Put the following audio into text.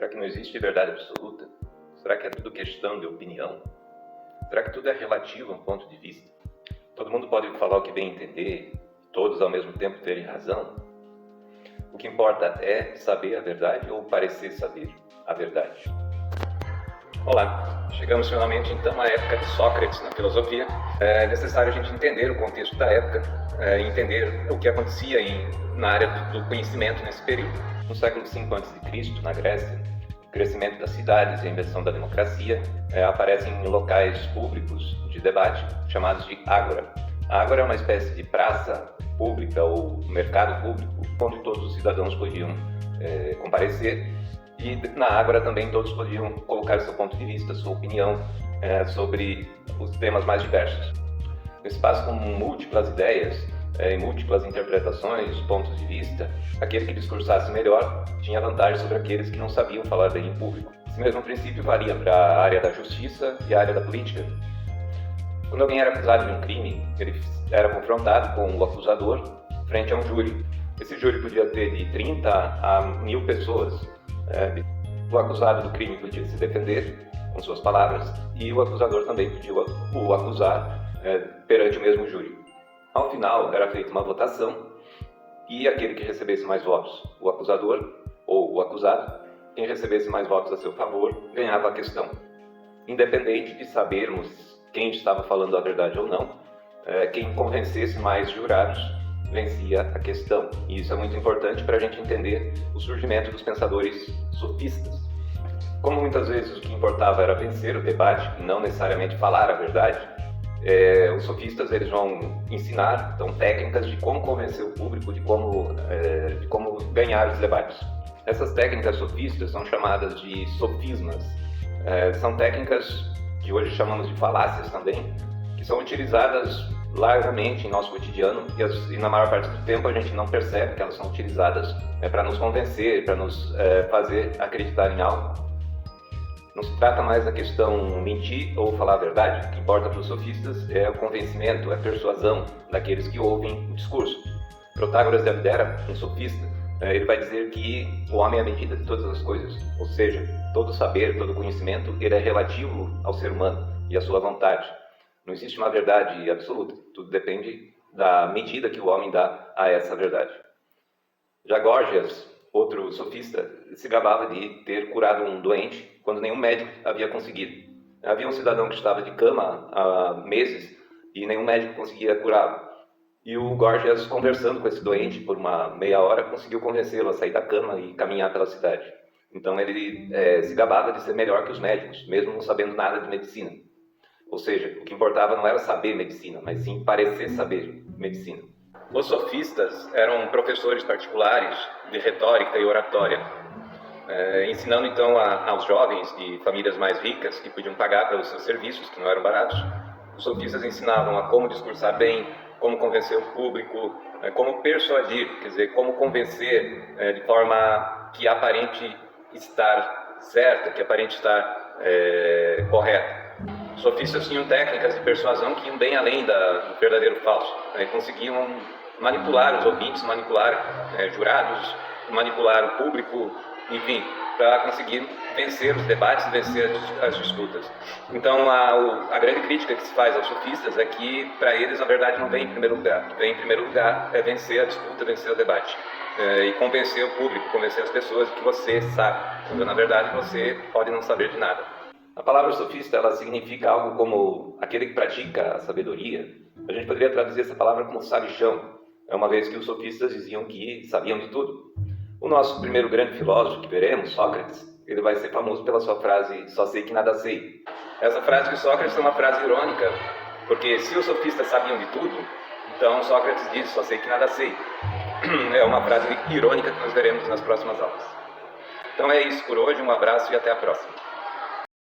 Será que não existe verdade absoluta? Será que é tudo questão de opinião? Será que tudo é relativo a um ponto de vista? Todo mundo pode falar o que bem entender, todos ao mesmo tempo terem razão? O que importa é saber a verdade ou parecer saber a verdade? Olá, chegamos finalmente então à época de Sócrates na filosofia. É necessário a gente entender o contexto da época, entender o que acontecia na área do conhecimento nesse período. No século V a.C., na Grécia, o crescimento das cidades e a invenção da democracia aparecem em locais públicos de debate chamados de ágora. A ágora é uma espécie de praça pública ou mercado público onde todos os cidadãos podiam comparecer, e na ágora também todos podiam colocar seu ponto de vista, sua opinião sobre os temas mais diversos. Um espaço com múltiplas ideias e múltiplas interpretações, pontos de vista, aquele que discursasse melhor tinha vantagem sobre aqueles que não sabiam falar bem em público. Esse mesmo princípio valia para a área da justiça e a área da política. Quando alguém era acusado de um crime, ele era confrontado com o acusador frente a um júri. Esse júri podia ter de 30 a 1000 pessoas. O acusado do crime podia se defender com suas palavras e o acusador também podia o acusar perante o mesmo júri. Ao final, era feita uma votação e aquele que recebesse mais votos, o acusador ou o acusado, quem recebesse mais votos a seu favor, ganhava a questão. Independente de sabermos quem estava falando a verdade ou não, quem convencesse mais jurados vencia a questão. E isso é muito importante para a gente entender o surgimento dos pensadores sofistas. Como muitas vezes o que importava era vencer o debate e não necessariamente falar a verdade, os sofistas eles vão ensinar então, técnicas de como convencer o público, de como ganhar os debates. Essas técnicas sofistas são chamadas de sofismas. São técnicas que hoje chamamos de falácias também, que são utilizadas largamente em nosso cotidiano e na maior parte do tempo a gente não percebe que elas são utilizadas para nos convencer, para nos fazer acreditar em algo. Não se trata mais da questão mentir ou falar a verdade. O que importa para os sofistas é o convencimento, é a persuasão daqueles que ouvem o discurso. Protágoras de Abdera, um sofista, ele vai dizer que o homem é a medida de todas as coisas, ou seja, todo saber, todo conhecimento, ele é relativo ao ser humano e à sua vontade. Não existe uma verdade absoluta, tudo depende da medida que o homem dá a essa verdade. Já Gorgias, outro sofista, se gabava de ter curado um doente quando nenhum médico havia conseguido. Havia um cidadão que estava de cama há meses e nenhum médico conseguia curá-lo. E o Gorgias, conversando com esse doente por uma meia hora, conseguiu convencê-lo a sair da cama e caminhar pela cidade. Então ele se gabava de ser melhor que os médicos, mesmo não sabendo nada de medicina. Ou seja, o que importava não era saber medicina, mas sim parecer saber medicina. Os sofistas eram professores particulares de retórica e oratória, ensinando então aos jovens de famílias mais ricas que podiam pagar pelos seus serviços, que não eram baratos. Os sofistas ensinavam a como discursar bem, como convencer o público, como persuadir, quer dizer, como convencer de forma que aparente estar certa, que aparente estar correta. Os sofistas tinham técnicas de persuasão que iam bem além do verdadeiro falso. Conseguiam manipular os ouvintes, manipular jurados, manipular o público, enfim, para conseguir vencer os debates, vencer as disputas. Então, a grande crítica que se faz aos sofistas é que, para eles, a verdade não vem em primeiro lugar. O que vem em primeiro lugar é vencer a disputa, vencer o debate. E convencer o público, convencer as pessoas de que você sabe, quando na verdade você pode não saber de nada. A palavra sofista, ela significa algo como aquele que pratica a sabedoria. A gente poderia traduzir essa palavra como sabichão, uma vez que os sofistas diziam que sabiam de tudo. O nosso primeiro grande filósofo que veremos, Sócrates, ele vai ser famoso pela sua frase, só sei que nada sei. Essa frase de Sócrates é uma frase irônica, porque se os sofistas sabiam de tudo, então Sócrates diz, só sei que nada sei. É uma frase irônica que nós veremos nas próximas aulas. Então é isso por hoje, um abraço e até a próxima.